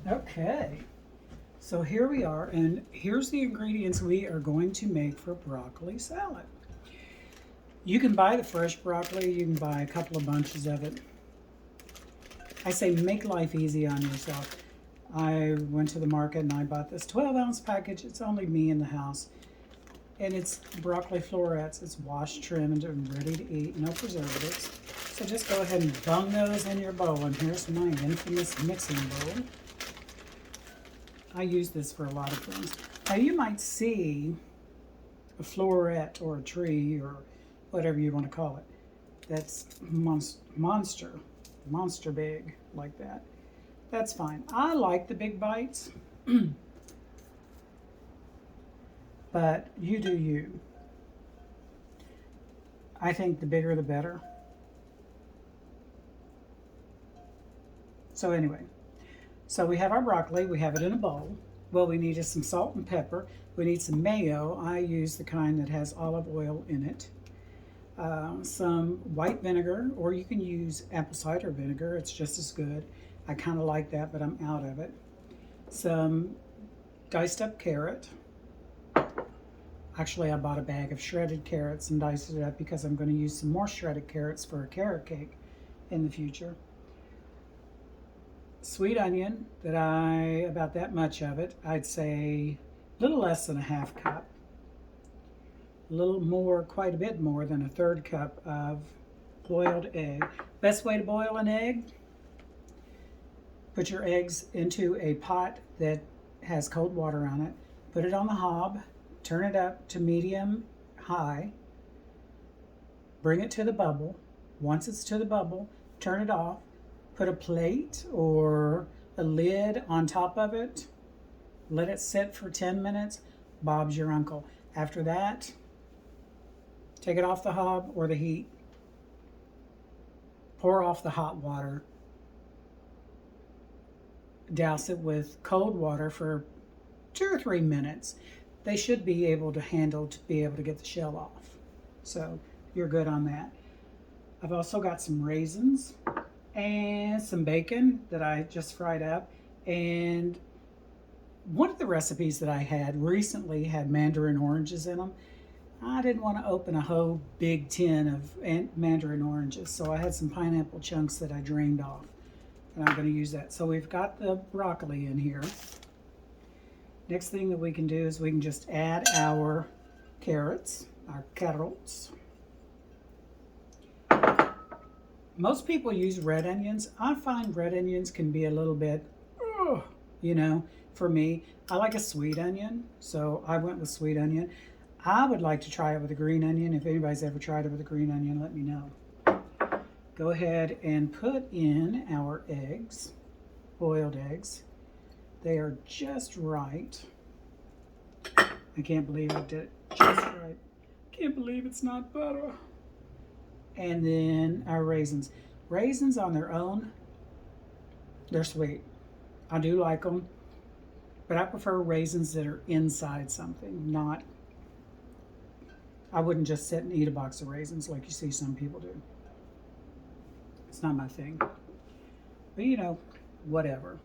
Okay, so here we are, and here's the ingredients we are going to make for broccoli salad. You can buy the fresh broccoli, you can buy a couple of bunches of it. I say make life easy on yourself. I went to the market and I bought this 12-ounce package. It's only me in the house. And it's broccoli florets. It's washed, trimmed, and ready to eat. No preservatives. So just go ahead and bung those in your bowl. And here's my infamous mixing bowl. I use this for a lot of things. Now you might see a floret or a tree or whatever you want to call it. That's monster big like that. That's fine. I like the big bites, but you do you. I think the bigger the better. So anyway, so we have our broccoli, we have it in a bowl. Well, we needed some salt and pepper. We need some mayo. I use the kind that has olive oil in it. Some white vinegar, or you can use apple cider vinegar. It's just as good. I kind of like that, but I'm out of it. Some diced up carrot. Actually, I bought a bag of shredded carrots and diced it up because I'm going to use some more shredded carrots for a carrot cake in the future. Sweet onion, about that much of it. I'd say a little less than a half cup. A little more, quite a bit more than a third cup of boiled egg. Best way to boil an egg, put your eggs into a pot that has cold water on it. Put it on the hob, turn it up to medium high, bring it to the bubble. Once it's to the bubble, turn it off, put a plate or a lid on top of it, let it sit for 10 minutes, Bob's your uncle. After that, take it off the hob or the heat, pour off the hot water, douse it with cold water for 2 or 3 minutes. They should be able to handle to be able to get the shell off. So you're good on that. I've also got some raisins and some bacon that I just fried up. And one of the recipes that I had recently had mandarin oranges in them. I didn't want to open a whole big tin of mandarin oranges, so I had some pineapple chunks that I drained off, and I'm going to use that. So we've got the broccoli in here. Next thing that we can do is we can just add our carrots, our carrots. Most people use red onions. I find red onions can be a little bit, for me. I like a sweet onion, so I went with sweet onion. I would like to try it with a green onion. If anybody's ever tried it with a green onion, let me know. Go ahead and put in our eggs, boiled eggs. They are just right. I can't believe I did it just right. Can't believe it's not butter. And then our raisins. Raisins on their own, they're sweet. I do like them, but I prefer raisins that are inside something, not, I wouldn't just sit and eat a box of raisins like you see some people do. It's not my thing. But whatever.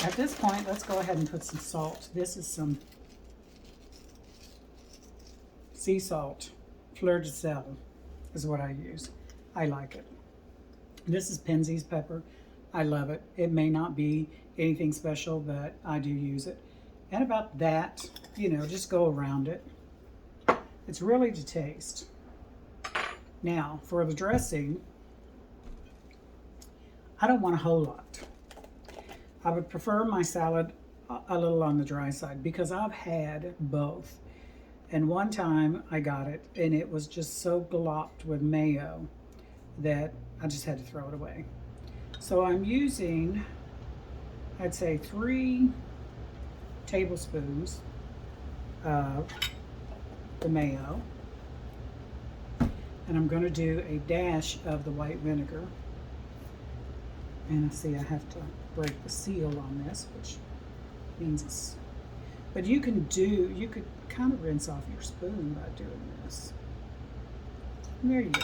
At this point, let's go ahead and put some salt. This is some sea salt, fleur de sel is what I use. I like it. This is Penzeys pepper. I love it. It may not be anything special, but I do use it. And about that, just go around it. It's really to taste. Now, for the dressing, I don't want a whole lot. I would prefer my salad a little on the dry side because I've had both. And one time I got it and it was just so glopped with mayo that I just had to throw it away. So I'm using, I'd say 3 tablespoons of the mayo. And I'm going to do a dash of the white vinegar. And I see I have to break the seal on this, which means it's, but you could kind of rinse off your spoon by doing this. And there you go.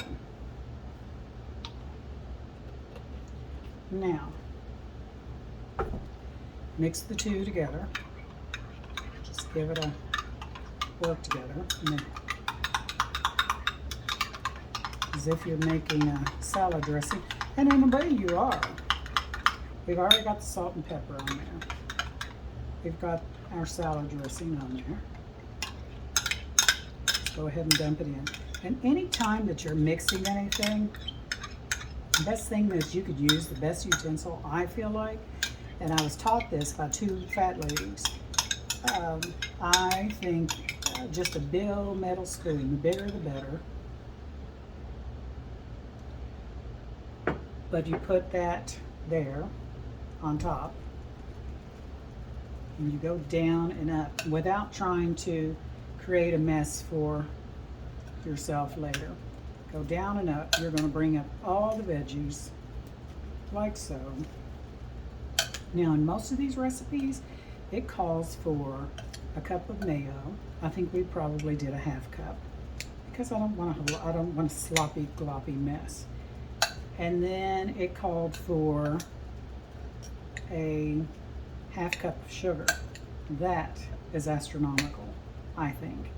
Now, Mix the two together. Just give it a work together. As if you're making a salad dressing. And in a way you are. We've already got the salt and pepper on there. We've got our salad dressing on there. Let's go ahead and dump it in. And any time that you're mixing anything, the best thing is you could use the best utensil, I feel like. And I was taught this by two fat ladies. I think just a big old metal spoon, the bigger the better. But you put that there on top, and you go down and up without trying to create a mess for yourself later. Go down and up. You're going to bring up all the veggies like so. Now in most of these recipes it calls for a cup of mayo. I think we probably did a half cup because I don't want a sloppy gloppy mess. And then it called for a half cup of sugar. That is astronomical, I think.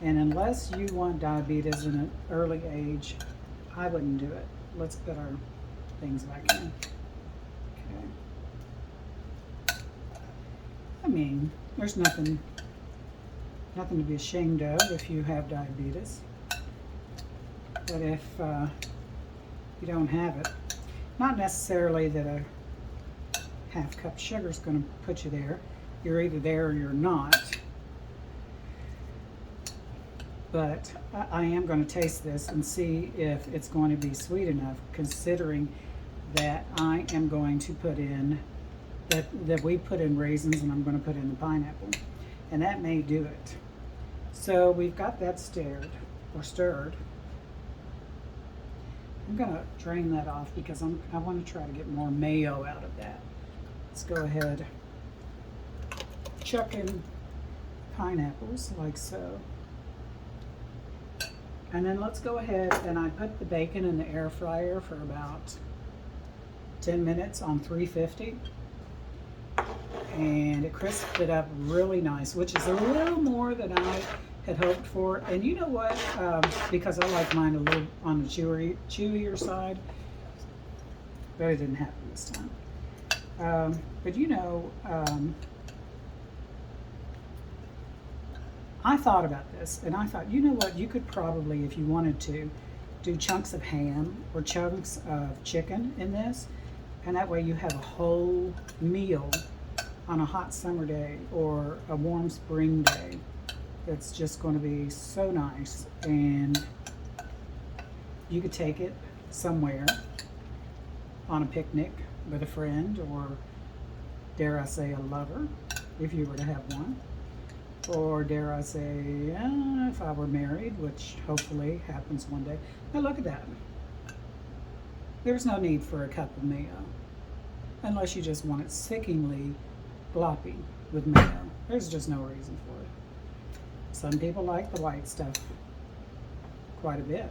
And unless you want diabetes in an early age, I wouldn't do it. Let's put our things back in. Okay. I mean, there's nothing to be ashamed of if you have diabetes. But if you don't have it, not necessarily that a half cup sugar is going to put you there. You're either there or you're not. But I am going to taste this and see if it's going to be sweet enough, considering that I am going to put in, that we put in raisins and I'm going to put in the pineapple. And that may do it. So we've got that stirred. I'm going to drain that off because I want to try to get more mayo out of that. Let's go ahead, chuck in pineapples like so. And then let's go ahead and I put the bacon in the air fryer for about 10 minutes on 350. And it crisped it up really nice, which is a little more than I had hoped for. And you know what? Because I like mine a little on the chewier side, but it didn't happen this time. But you know, I thought about this, and I thought, you know what, you could probably, if you wanted to, do chunks of ham or chunks of chicken in this, and that way you have a whole meal on a hot summer day or a warm spring day. It's just going to be so nice, and you could take it somewhere on a picnic with a friend, or dare I say a lover, if you were to have one. Or dare I say, if I were married, which hopefully happens one day. Now look at that. There's no need for a cup of mayo, unless you just want it sickeningly gloppy with mayo. There's just no reason for it. Some people like the white stuff quite a bit.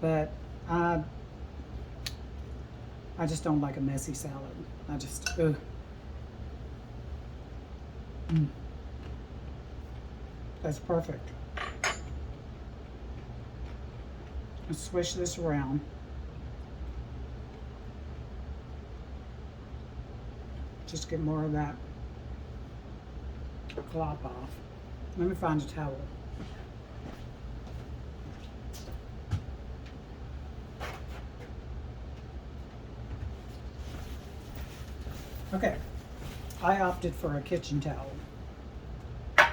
But I just don't like a messy salad. I just, ugh. That's perfect. Let's swish this around. Just get more of that glop off. Let me find a towel. Okay, I opted for a kitchen towel. I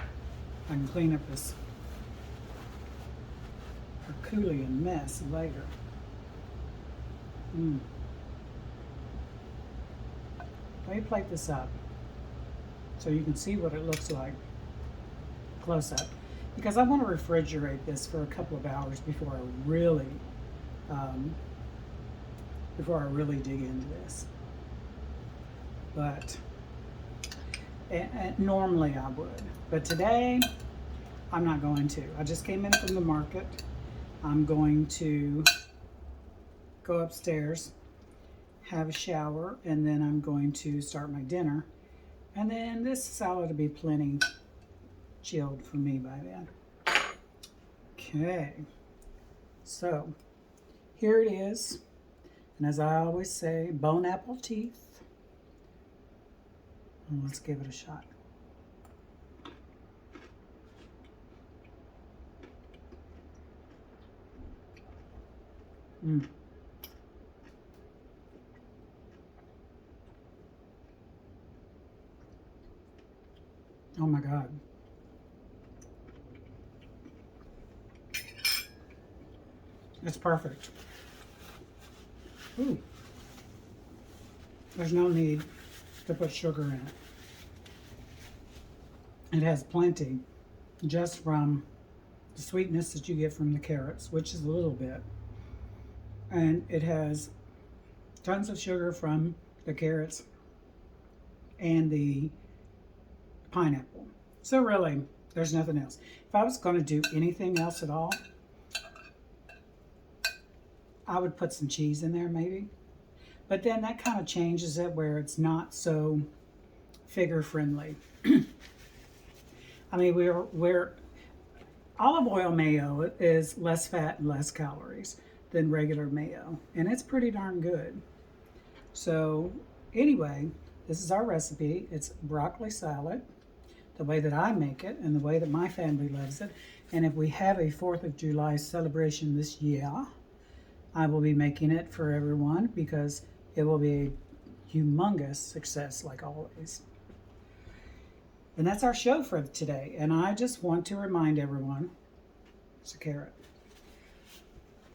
can clean up this Herculean mess later. Let me plate this up so you can see what it looks like close up, because I want to refrigerate this for a couple of hours before I really dig into this. But and normally I would, but today I'm not going to. I just came in from the market. I'm going to go upstairs have a shower, and then I'm going to start my dinner. And then this salad will be plenty chilled for me by then. Okay, so here it is. And as I always say, bone apple teeth. And let's give it a shot. Mm. Oh my God. It's perfect. Ooh. There's no need to put sugar in it. It has plenty just from the sweetness that you get from the carrots, which is a little bit. And it has tons of sugar from the carrots and the pineapple. So really, there's nothing else. If I was going to do anything else at all, I would put some cheese in there maybe. But then that kind of changes it where it's not so figure friendly. I mean, we're olive oil mayo is less fat and less calories than regular mayo, and it's pretty darn good. So anyway, this is our recipe. It's broccoli salad, the way that I make it and the way that my family loves it. And if we have a 4th of July celebration this year, I will be making it for everyone because it will be a humongous success like always. And that's our show for today. And I just want to remind everyone, it's a carrot,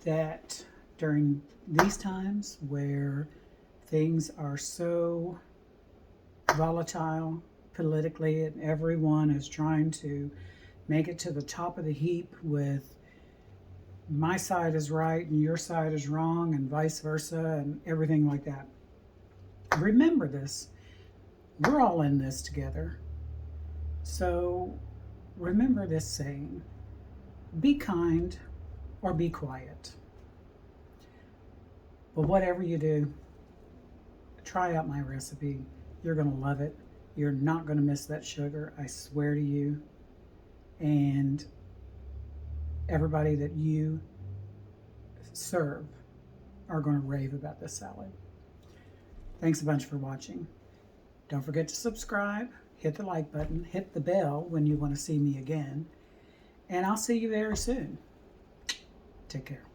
that during these times where things are so volatile politically and everyone is trying to make it to the top of the heap with my side is right and your side is wrong and vice versa and everything like that. Remember this. We're all in this together. So remember this saying, be kind or be quiet. But whatever you do, try out my recipe. You're going to love it. You're not going to miss that sugar, I swear to you. And everybody that you serve are going to rave about this salad. Thanks a bunch for watching. Don't forget to subscribe, hit the like button, hit the bell when you want to see me again, and I'll see you very soon. Take care.